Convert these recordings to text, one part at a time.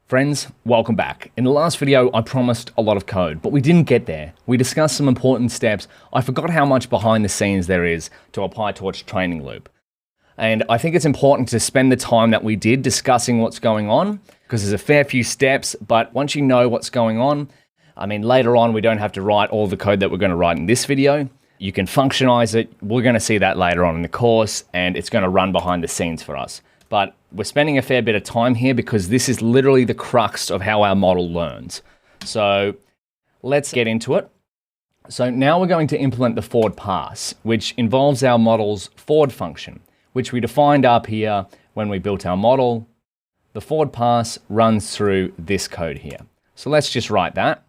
Friends, welcome back. In the last video, I promised a lot of code, but we didn't get there. We discussed some important steps. I forgot how much behind the scenes there is to a PyTorch training loop. And I think it's important to spend the time that we did discussing what's going on, because there's a fair few steps, but once you know what's going on, later on we don't have to write all the code that we're going to write in this video. You can functionize it. We're going to see that later on in the course, and it's going to run behind the scenes for us. But we're spending a fair bit of time here because this is literally the crux of how our model learns. So let's get into it. So now we're going to implement the forward pass, which involves our model's forward function, which we defined up here when we built our model. The forward pass runs through this code here. So let's just write that.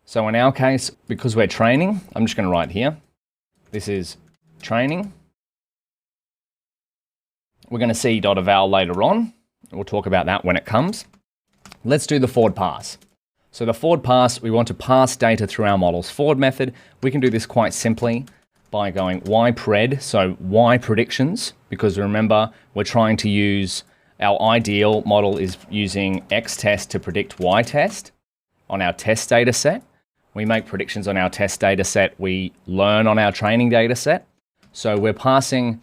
So in our case, because we're training, I'm just going to write here. This is training. We're going to see .eval later on. We'll talk about that when it comes. Let's do the forward pass. So the forward pass, we want to pass data through our model's forward method. We can do this quite simply by going ypred, so y predictions, because remember, we're trying to use, our ideal model is using x test to predict y test on our test data set. We make predictions on our test data set. We learn on our training data set. So we're passing,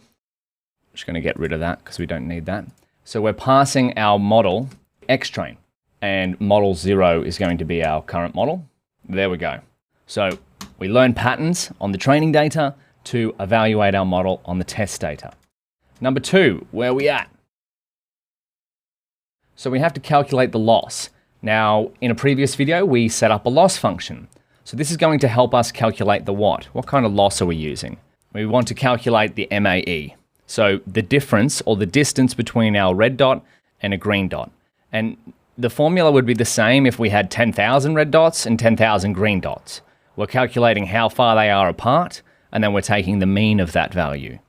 just going to get rid of that because we don't need that. So we're passing our model xtrain, and model 0 is going to be our current model. There we go. So we learn patterns on the training data to evaluate our model on the test data. Number 2, where are we at? So we have to calculate the loss. Now, in a previous video, we set up a loss function. So this is going to help us calculate the what. What kind of loss are we using? We want to calculate the MAE. So the difference or the distance between our red dot and a green dot. And the formula would be the same if we had 10,000 red dots and 10,000 green dots. We're calculating how far they are apart, and then we're taking the mean of that value.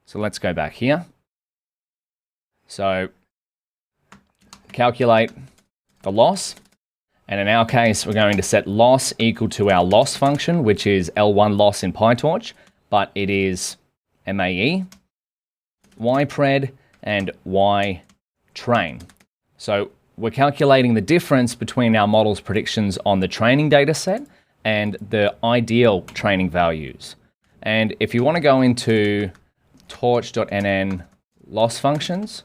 So let's go back here. So calculate the loss. And in our case, we're going to set loss equal to our loss function, which is L1 loss in PyTorch, but it is MAE. ypred and ytrain. So we're calculating the difference between our model's predictions on the training data set and the ideal training values. And if you want to go into torch.nn loss functions,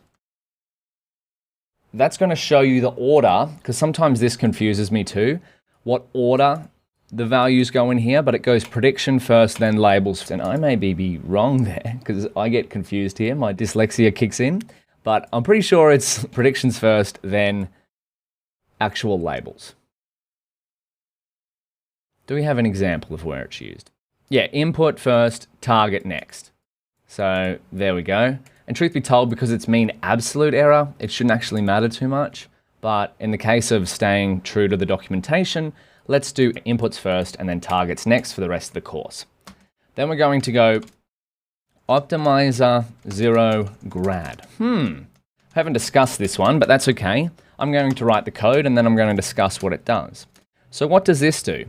that's going to show you the order, because sometimes this confuses me too, what order the values go in here, but it goes prediction first, then labels. And I may be wrong there because I get confused here. My dyslexia kicks in, but I'm pretty sure it's predictions first, then actual labels. Do we have an example of where it's used? Yeah, input first, target next. So there we go. And truth be told, because it's mean absolute error, it shouldn't actually matter too much. But in the case of staying true to the documentation, let's do inputs first and then targets next for the rest of the course. Then we're going to go optimizer 0 grad. Haven't discussed this one, but that's okay. I'm going to write the code and then I'm going to discuss what it does. So what does this do?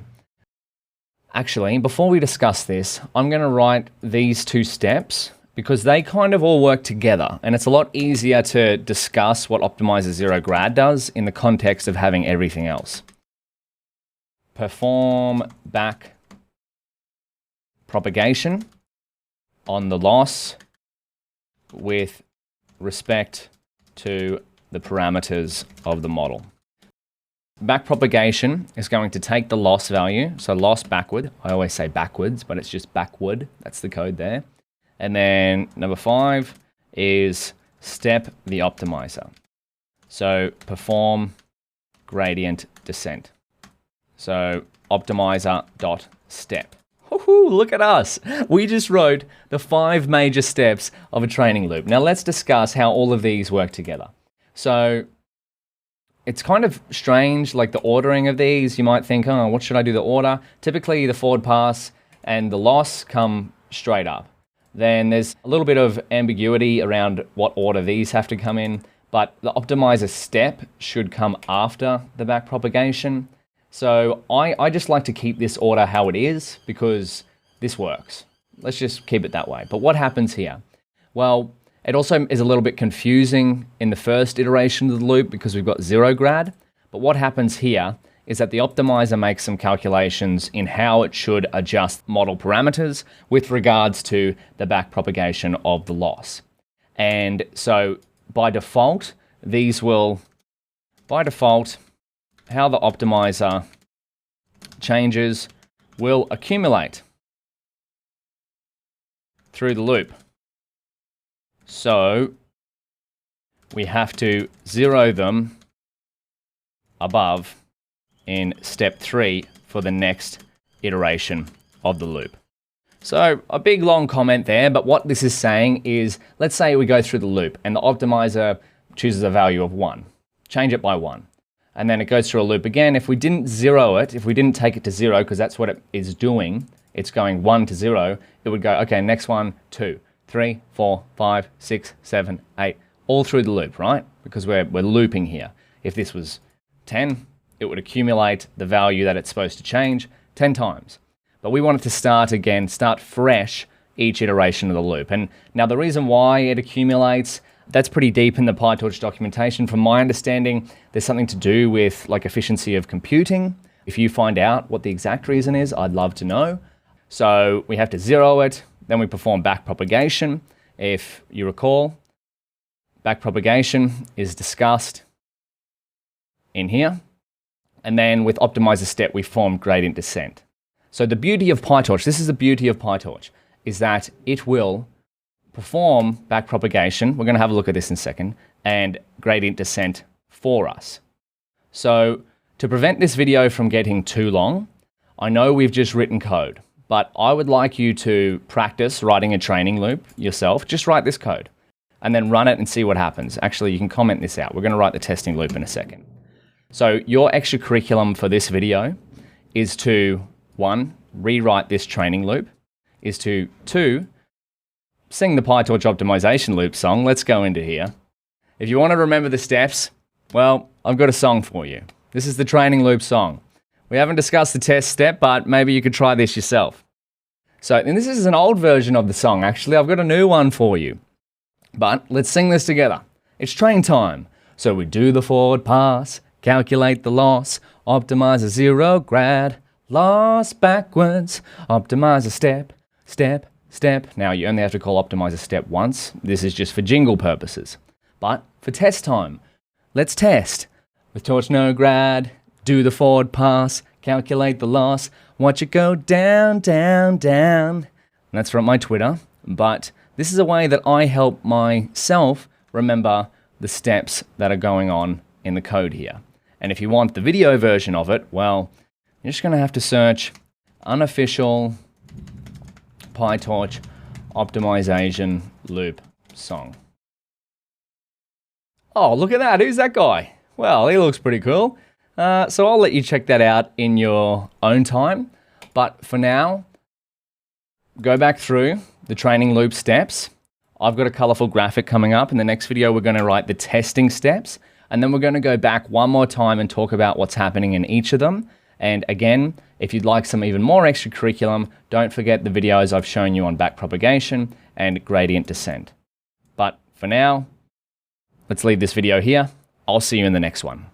Actually, before we discuss this, I'm going to write these two steps because they kind of all work together, and it's a lot easier to discuss what optimizer 0 grad does in the context of having everything else. Perform back propagation on the loss with respect to the parameters of the model. Back propagation is going to take the loss value, so loss backward. I always say backwards, but it's just backward. That's the code there. And then number 5 is step the optimizer. So perform gradient descent. So optimizer.step. Look at us. We just wrote the 5 major steps of a training loop. Now let's discuss how all of these work together. So it's kind of strange, like the ordering of these. You might think, oh, what should I do the order? Typically the forward pass and the loss come straight up. Then there's a little bit of ambiguity around what order these have to come in, but the optimizer step should come after the back propagation. So I just like to keep this order how it is because this works. Let's just keep it that way. But what happens here? Well, It also is a little bit confusing in the first iteration of the loop because we've got 0 grad. But what happens here is that the optimizer makes some calculations in how it should adjust model parameters with regards to the backpropagation of the loss. And so by default, how the optimizer changes will accumulate through the loop. So we have to 0 them above in step 3 for the next iteration of the loop. So a big long comment there, but what this is saying is, let's say we go through the loop and the optimizer chooses a value of 1. Change it by 1. And then it goes through a loop again. If we didn't 0 it, if we didn't take it to 0, because that's what it is doing, it's going 1 to 0, it would go, okay, next one, 2, 3, 4, 5, 6, 7, 8, all through the loop, right? Because we're looping here. If this was 10, it would accumulate the value that it's supposed to change 10 times. But we want it to start again, start fresh each iteration of the loop. And now the reason why it accumulates, that's pretty deep in the PyTorch documentation. From my understanding, there's something to do with like efficiency of computing. If you find out what the exact reason is, I'd love to know. So we have to 0 it, then we perform backpropagation. If you recall, backpropagation is discussed in here. And then with optimizer step, we form gradient descent. So the beauty of PyTorch, this is the beauty of PyTorch, is that it will perform backpropagation. We're going to have a look at this in a second, and gradient descent for us. So to prevent this video from getting too long, I know we've just written code, but I would like you to practice writing a training loop yourself. Just write this code and then run it and see what happens. Actually, you can comment this out. We're going to write the testing loop in a second. So your extra curriculum for this video is to, 1, rewrite this training loop, is to, 2, sing the PyTorch optimization loop song. Let's go into here. If you want to remember the steps, well, I've got a song for you. This is the training loop song. We haven't discussed the test step, but maybe you could try this yourself. So, and this is an old version of the song, actually. I've got a new one for you. But let's sing this together. It's train time. So we do the forward pass, calculate the loss, optimize a 0 grad, loss backwards, optimize a step, step, step. Now you only have to call optimize a step once. This is just for jingle purposes. But for test time, let's test. With torch no grad, do the forward pass, calculate the loss, watch it go down, down, down. And that's from my Twitter. But this is a way that I help myself remember the steps that are going on in the code here. And if you want the video version of it, well, you're just going to have to search unofficial PyTorch optimization loop song. Oh, look at that. Who's that guy? Well, he looks pretty cool. So I'll let you check that out in your own time. But for now, go back through the training loop steps. I've got a colorful graphic coming up. In the next video, we're going to write the testing steps. And then we're going to go back one more time and talk about what's happening in each of them. And again, if you'd like some even more extra curriculum, don't forget the videos I've shown you on backpropagation and gradient descent. But for now, let's leave this video here. I'll see you in the next one.